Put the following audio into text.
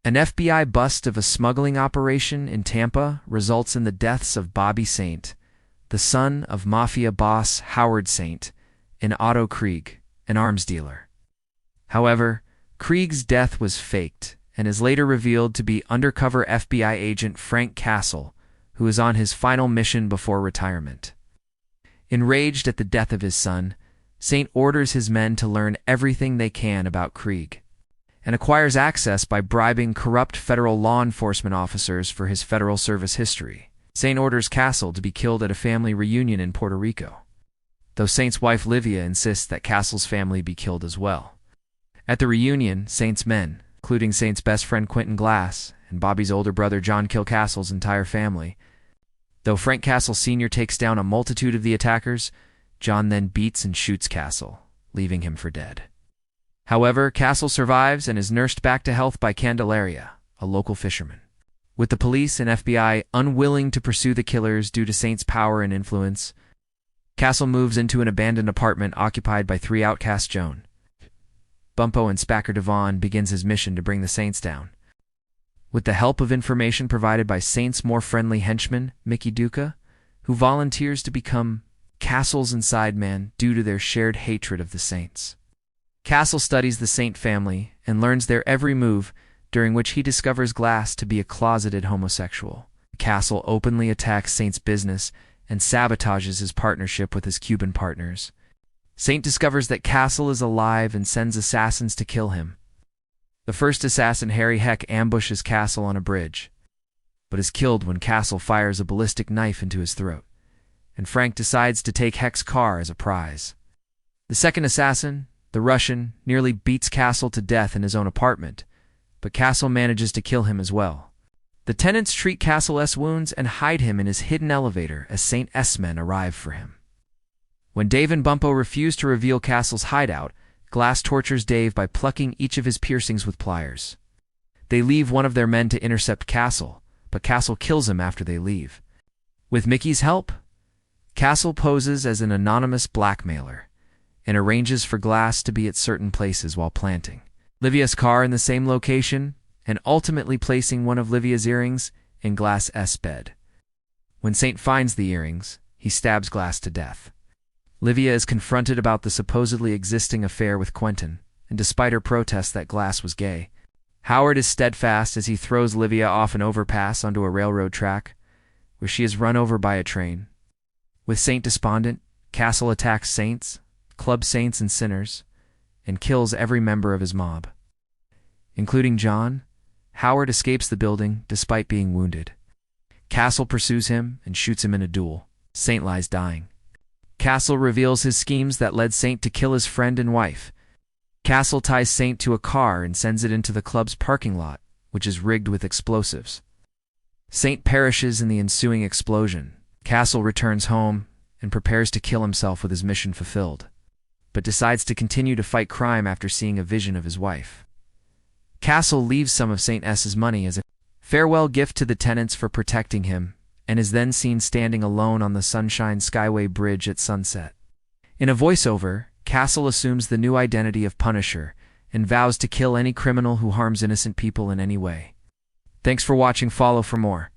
An FBI bust of a smuggling operation in Tampa results in the deaths of Bobby Saint, the son of mafia boss Howard Saint, and Otto Krieg, an arms dealer. However, Krieg's death was faked and is later revealed to be undercover FBI agent Frank Castle, who is on his final mission before retirement. Enraged at the death of his son, Saint orders his men to learn everything they can about Krieg, and acquires access by bribing corrupt federal law enforcement officers for his federal service history. Saint orders Castle to be killed at a family reunion in Puerto Rico, though Saint's wife Livia insists that Castle's family be killed as well. At the reunion, Saint's men, including Saint's best friend Quentin Glass and Bobby's older brother John, kill Castle's entire family. Though Frank Castle Sr. takes down a multitude of the attackers, John then beats and shoots Castle, leaving him for dead. However, Castle survives and is nursed back to health by Candelaria, a local fisherman. With the police and FBI unwilling to pursue the killers due to Saint's power and influence, Castle moves into an abandoned apartment occupied by three outcasts. Joan, Bumpo, and Spacker Devon begins his mission to bring the Saints down. With the help of information provided by Saint's more friendly henchman, Mickey Duca, who volunteers to become Castle's inside man due to their shared hatred of the Saints. Castle studies the Saint family and learns their every move, during which he discovers Glass to be a closeted homosexual. Castle openly attacks Saint's business and sabotages his partnership with his Cuban partners. Saint discovers that Castle is alive and sends assassins to kill him. The first assassin, Harry Heck, ambushes Castle on a bridge, but is killed when Castle fires a ballistic knife into his throat, and Frank decides to take Heck's car as a prize. The second assassin, the Russian, nearly beats Castle to death in his own apartment, but Castle manages to kill him as well. The tenants treat Castle's wounds and hide him in his hidden elevator as Saint S men arrive for him. When Dave and Bumpo refuse to reveal Castle's hideout, Glass tortures Dave by plucking each of his piercings with pliers. They leave one of their men to intercept Castle, but Castle kills him after they leave. With Mickey's help, Castle poses as an anonymous blackmailer and arranges for Glass to be at certain places while planting Livia's car in the same location and ultimately placing one of Livia's earrings in Glass's bed. When Saint finds the earrings, he stabs Glass to death. Livia is confronted about the supposedly existing affair with Quentin, and despite her protests that Glass was gay, Howard is steadfast as he throws Livia off an overpass onto a railroad track, where she is run over by a train. With Saint despondent, Castle attacks Saints, Club Saints and Sinners, and kills every member of his mob. Including John, Howard escapes the building despite being wounded. Castle pursues him and shoots him in a duel. Saint lies dying. Castle reveals his schemes that led Saint to kill his friend and wife. Castle ties Saint to a car and sends it into the club's parking lot, which is rigged with explosives. Saint perishes in the ensuing explosion. Castle returns home and prepares to kill himself with his mission fulfilled, but decides to continue to fight crime after seeing a vision of his wife. Castle leaves some of Saint S's money as a farewell gift to the tenants for protecting him, and is then seen standing alone on the Sunshine Skyway Bridge at sunset. In a voiceover, Castle assumes the new identity of Punisher and vows to kill any criminal who harms innocent people in any way. Thanks for watching. Follow for more.